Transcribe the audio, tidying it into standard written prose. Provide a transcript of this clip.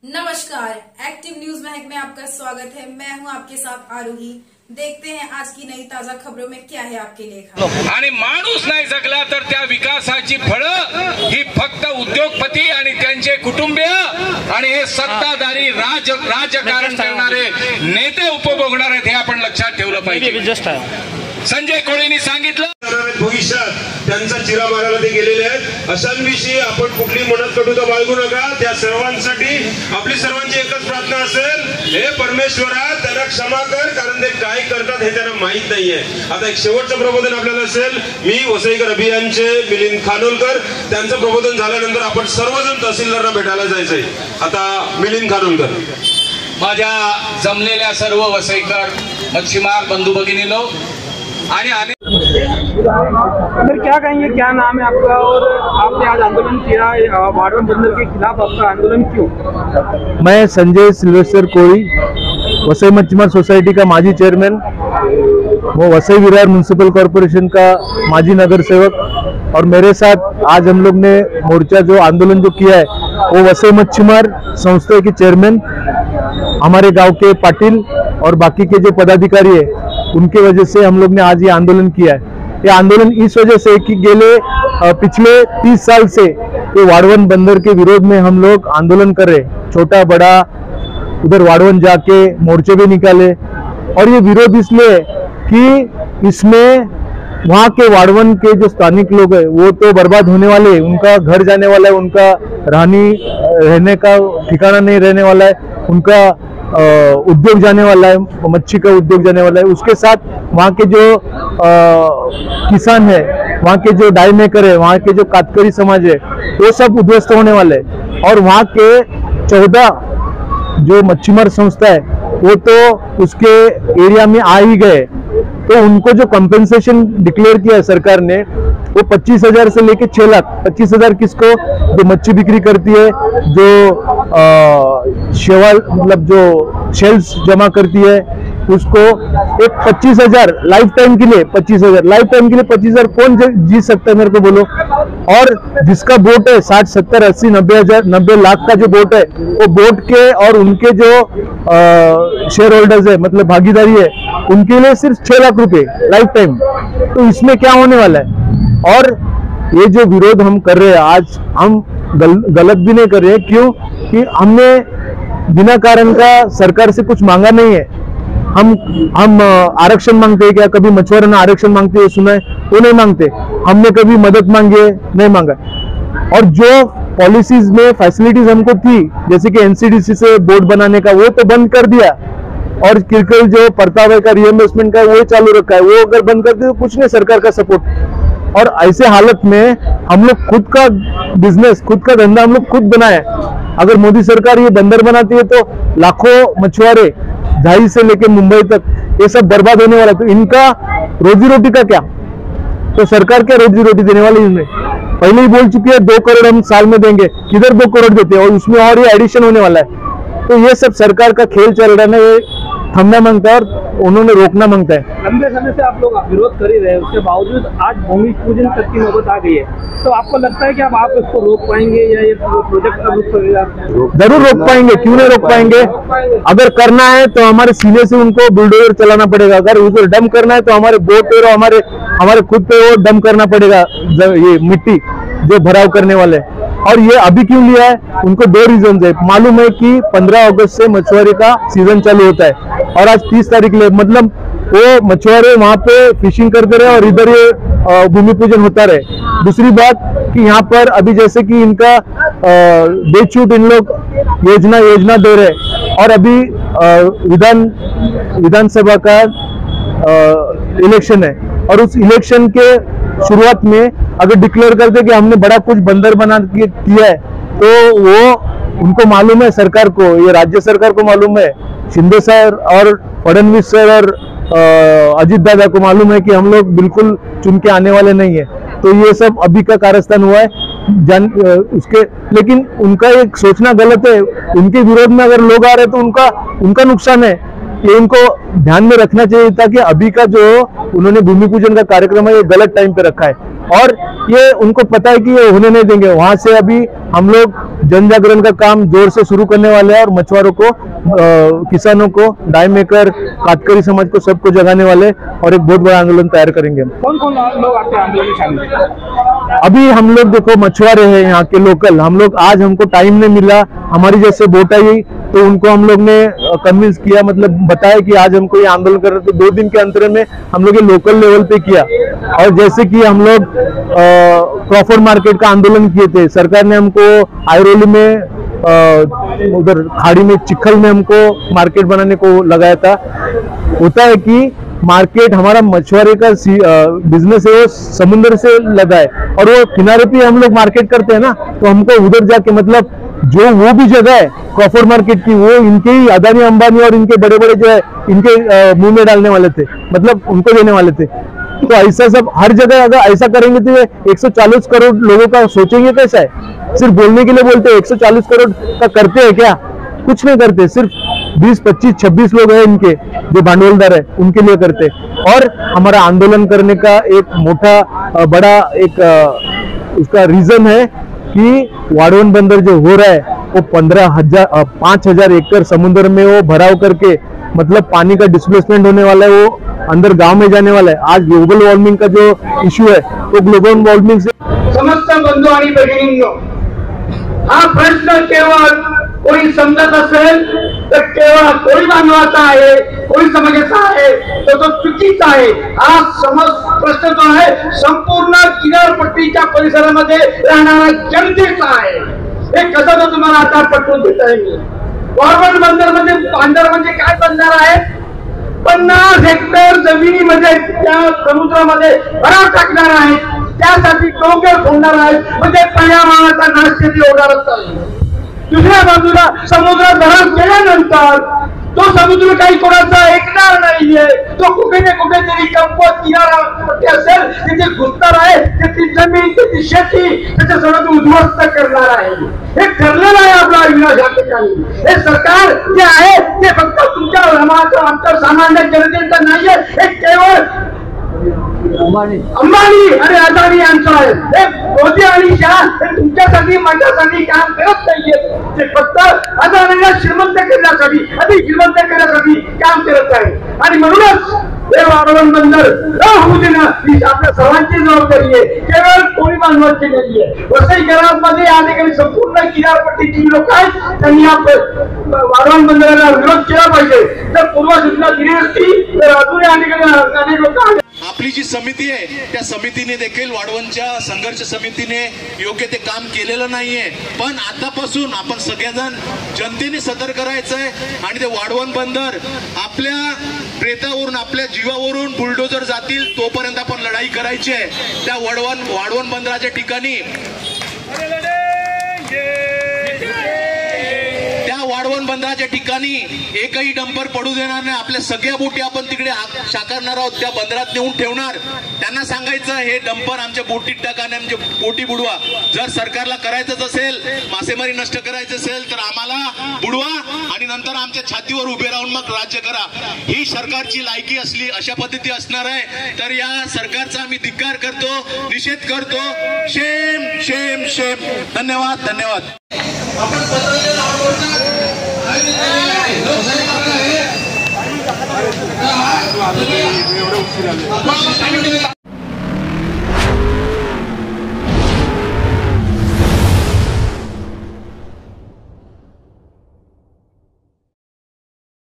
नमस्कार, active news महक में आपका स्वागत है। मैं हूं आपके साथ आरोही। देखते हैं आज की नई ताजा खबरों में क्या है आपके लिए। आणि माणूस नाही जगला तर त्या विकासाची फळं ही फक्त उद्योगपती आणि त्यांचे कुटुंबीय आणि हे सत्ताधारी राजकारण करणारे नेते उपभोगणार आहेत, हे आपण लक्षात ठेवलं पाहिजे। संजय कोळेंनी सांगितलं भविष्यात त्यांचा चिरा मारायला ते गेलेले आहेत। अशांविषयी आपण कुठली मनकटुता बाळगू नका। त्या सर्वांसाठी आपली सर्वांची एकच प्रार्थना असेल, हे परमेश्वरा त्यांना क्षमा कर, कारण ते काय करतात हे त्यांना माहित नाहीये। आता एक शेवटचं प्रबोधन आपल्याला असेल। मी वसईकर अभियानचे मिलिंद खानोलकर, त्यांचं प्रबोधन झाल्यानंतर आपण सर्वजण तहसीलदारांना भेटायला जायचंय। आता मिलिंद खानोलकर। माझ्या जमलेल्या सर्व वसईकर मच्छीमार बंधू भगिनीनो सर, क्या कहेंगे, क्या नाम है आपका और आपने आज आंदोलन किया वाड़वन बंदर के खिलाफ, आपका आंदोलन क्यों? मैं संजय सिल्वेस्टर कोई, वसई मच्छीमार सोसाइटी का माजी चेयरमैन, वो वसई विरार म्यूनसिपल कॉरपोरेशन का माजी नगर सेवक, और मेरे साथ आज हम लोग ने मोर्चा जो आंदोलन जो किया है वो वसई मच्छीमार संस्था के चेयरमैन, हमारे गांव के पाटिल और बाकी के जो पदाधिकारी है उनके वजह से हम लोग ने आज ये आंदोलन किया है। ये आंदोलन इस वजह से कि पिछले 30 साल से ये वाड़वन बंदर के विरोध में हम लोग आंदोलन कर रहे, छोटा बड़ा उधर वाड़वन जाके मोर्चे भी निकाले। और ये विरोध इसलिए कि इसमें वहाँ के वाड़वन के जो स्थानिक लोग हैं वो तो बर्बाद होने वाले हैं, उनका घर जाने वाला है, उनका रहने का ठिकाना नहीं रहने वाला है, उनका उद्योग जाने वाला है, मच्छी का उद्योग जाने वाला है। उसके साथ वहाँ के जो किसान है, वहाँ के जो डाई मेकर है, वहाँ के जो कातकरी समाज है, वो सब उद्ध्वस्त होने वाले हैं। और वहाँ के 14 जो मच्छीमार संस्था है वो तो उसके एरिया में आ ही गए। तो उनको जो कंपेंसेशन डिक्लेयर किया है सरकार ने वो 25,000 से लेके 6 लाख। 25,000 किसको? जो मच्छी बिक्री करती है, जो शेवाल मतलब जो शेल्स जमा करती है उसको, एक 25,000 लाइफ टाइम के लिए 25,000 लाइफ टाइम के लिए 25,000 कौन जी सकता है मेरे को बोलो। और जिसका बोट है 60, 70, 80, 90 लाख का जो बोट है, वो बोट के और उनके जो शेयर होल्डर्स है मतलब भागीदारी है, उनके लिए सिर्फ 6 लाख रुपए लाइफ टाइम। तो इसमें क्या होने वाला है? और ये जो विरोध हम कर रहे हैं आज, हम गलत भी नहीं कर रहे हैं। क्यों? कि हमने बिना कारण का सरकार से कुछ मांगा नहीं है। हम आरक्षण मांगते हैं क्या? कभी मछुआरों आरक्षण मांगते हैं सुना है? वो नहीं मांगते। हमने कभी मदद मांगी है? नहीं मांगा। और जो पॉलिसीज में फैसिलिटीज हमको थी, जैसे कि एनसीडीसी से बोर्ड बनाने का, वो तो बंद कर दिया। और क्रिकल जो परतावे का रिएम्बर्समेंट का वो चालू रखा है, वो अगर बंद कर दे तो कुछ नहीं सरकार का सपोर्ट। और ऐसे हालत में हम लोग खुद का बिजनेस, खुद का धंधा हम लोग खुद बनाए। अगर मोदी सरकार ये बंदर बनाती है तो लाखों मछुआरे झाई से लेकर मुंबई तक ये सब बर्बाद होने वाला है। तो इनका रोजी रोटी का क्या? तो सरकार क्या रोजी रोटी देने वाली है? इनमें पहले ही बोल चुकी है 2 करोड़ हम साल में देंगे, किधर 2 करोड़ देते हैं? और उसमें और ये एडिशन होने वाला है। तो ये सब सरकार का खेल चल रहा है, ये थमना मांगता है और उन्होंने रोकना मांगता है। लंबे समय से आप लोग विरोध कर ही रहे हैं, उसके बावजूद आज भूमि पूजन तक की नौबत आ गई है। तो आपको लगता है कि अब आप इसको रोक पाएंगे या ये प्रोजेक्ट का रुक पड़ेगा? जरूर रोक पाएंगे, क्यों नहीं रोक पाएंगे? अगर करना है तो हमारे सीने से उनको बुलडोजर चलाना पड़ेगा। अगर उधर डंप करना है तो हमारे बोट और हमारे खुद पे वो डंप करना पड़ेगा, ये मिट्टी जो भराव करने वाले। और ये अभी क्यों लिया है? उनको 2 रीजन है। मालूम है कि 15 अगस्त से मछुआरे का सीजन चालू होता है और आज 30 तारीख ले, मतलब वो मछुआरे वहां पे फिशिंग करते रहे और इधर ये भूमि पूजन होता रहे। दूसरी बात कि यहाँ पर अभी जैसे कि इनका बेछूट इन लोग योजना दे रहे, और अभी विधानसभा का इलेक्शन है, और उस इलेक्शन के शुरुआत में अगर डिक्लेयर करते कि हमने बड़ा कुछ बंदर बना के किया है, तो वो उनको मालूम है, सरकार को, ये राज्य सरकार को मालूम है, शिंदे सर और फडणवीस सर और अजीत दादा को मालूम है कि हम लोग बिल्कुल चुन के आने वाले नहीं है। तो ये सब अभी का कारस्तान हुआ है उसके, लेकिन उनका एक सोचना गलत है। उनके विरोध में अगर लोग आ रहे तो उनका नुकसान है। ये इनको ध्यान में रखना चाहिए था कि अभी का जो उन्होंने भूमि पूजन का कार्यक्रम है ये गलत टाइम पे रखा है। और ये उनको पता है कि ये होने नहीं देंगे। वहां से अभी हम लोग जन जागरण का काम जोर से शुरू करने वाले हैं और मछुआरों को, किसानों को, डाई मेकर, काटकरी समाज को, सबको जगाने वाले और एक बहुत बड़ा आंदोलन तैयार करेंगे। कौन कौन लोग आपके आंदोलन में शामिल हैं? अभी हम लोग देखो मछुआरे हैं यहाँ के लोकल, हम लोग आज हमको टाइम नहीं मिला, हमारी जैसे वोट आई तो उनको हम लोग ने कन्विंस किया, मतलब बताया कि आज हमको ये आंदोलन कर रहे, तो 2 दिन के अंतर में हम लोग ये लोकल लेवल पे किया। और जैसे कि हम लोग क्रॉफर्ड मार्केट का आंदोलन किए थे, सरकार ने हमको आयरोली में उधर खाड़ी में चिखल में हमको मार्केट बनाने को लगाया था। होता है कि मार्केट हमारा मछुआरे का बिजनेस है, वो समुद्र से लगा है और वो किनारे पे हम लोग मार्केट करते हैं ना, तो हमको उधर जाके मतलब जो वो भी जगह है क्रॉफर्ड मार्केट की, वो इनके ही अदानी अंबानी और इनके बड़े बड़े जो है इनके मुंह में डालने वाले थे, मतलब उनको देने वाले थे। तो ऐसा सब हर जगह अगर ऐसा करेंगे तो ये 140 करोड़ लोगों का सोचेंगे कैसा है? सिर्फ बोलने के लिए बोलते हैं, 140 करोड़ का करते हैं क्या? कुछ नहीं करते, सिर्फ 20, 25, 26 लोग हैं इनके जो भांडवलदार है, उनके लिए करते। और हमारा आंदोलन करने का एक मोटा बड़ा एक उसका रीजन है कि वाड़वन बंदर जो हो रहा है वो 5,000 एकड़ समुद्र में वो भराव करके, मतलब पानी का डिस्प्लेसमेंट होने वाला है, वो अंदर गांव में जाने वाला है। आज ग्लोबल वॉर्मिंग का जो इश्यू है तो ग्लोबल वॉर्मिंग से समस्त बंधू आणि भगिनींनो, हा प्रश्न केवळ कोणी समजत असेल तर केवळ कोळी बांधवाचा आहे, कोळी समाजाचा आहे, तो चुकीचा आहे। हा प्रश्न जो आहे संपूर्ण किनारपट्टीच्या परिसरामध्ये राहणाऱ्या जनतेचा आहे। हे कसं तर तुम्हाला आता पटवून देता येईल। वाळवंट बंदर म्हणजे काय बंदर आहे? 50 हेक्टर जमिनीमध्ये त्या समुद्रामध्ये भराव टाकणार आहे, त्यासाठी डोंगर फोडणार आहे, म्हणजे पर्यावरणाचा नाश किती होणारच आहे। दुसऱ्या बाजूला समुद्र धरण केल्यानंतर तो समुद्र काही कोणाचा ऐकणार नाहीये, तो कुठे ना कुठेतरी कमकुवत किनारपट्टी असेल तिथे घुसणार आहे, त्याची जमीन, त्याची शेती, त्याचं सगळं उद्ध्वस्त करणार आहे। हे ठरलेलं आहे आपला विनाश या ठिकाणी। हे सरकार जे आहे ते फक्त तुमच्या आमच्या सामान्य जनतेचं नाहीये, हे केवळ अंबानी आणि अदानी यांचं आहे। हे मोदी आणि शाह हे तुमच्यासाठी माझ्यासाठी काम करत नाहीये, ते फक्त अदानीला श्रीमंत करण्यासाठी, अधिक श्रीमंत करण्यासाठी काम करत आहे। आणि म्हणूनच हे वाळवंट बंदर न होऊ देणं ही आपल्या सर्वांची जबाबदारी आहे, केवळ कोळी बांधवांची नाहीये। वसई करारमध्ये या ठिकाणी संपूर्ण किनारपट्टीची लोक आहेत, त्यांनी वाळवंट बंदराला विरोध केला पाहिजे। जर पूर्वसूचना दिली असती तर अजून या ठिकाणी अनेक लोक आपली जी समिती आहे त्या समितीने देखील वाढवणच्या संघर्ष समितीने योग्य ते काम केलेलं नाहीये। पण आतापासून आपण सगळेजण जनतेने सतर्क करायचंय आणि ते वाढवण बंदर आपल्या प्रेतावरून, आपल्या जीवावरून बुलडोजर जातील तोपर्यंत आपण लढाई करायची आहे। त्या वाढवण बंदराच्या ठिकाणी वाढवण बंदराच्या ठिकाणी एकही डंपर पडू देणार नाही। आपल्या सगळ्या बोटी आपण तिकडे साकारणार आहोत, त्या बंदरात नेऊन ठेवणार। त्यांना सांगायचं हे डंपर आमच्या बोटीत टाका, आमच्या बोटी बुडवा। जर सरकारला करायचंच असेल, मासेमारी नष्ट करायचं असेल तर आम्हाला बुडवा आणि नंतर आमच्या छातीवर उभे राहून मग राज्य करा। ही सरकारची लायकी असली अशा पद्धती असणार आहे तर या सरकारचा आम्ही धिक्कार करतो, निषेध करतो। Shem Shem Shem. धन्यवाद धन्यवाद।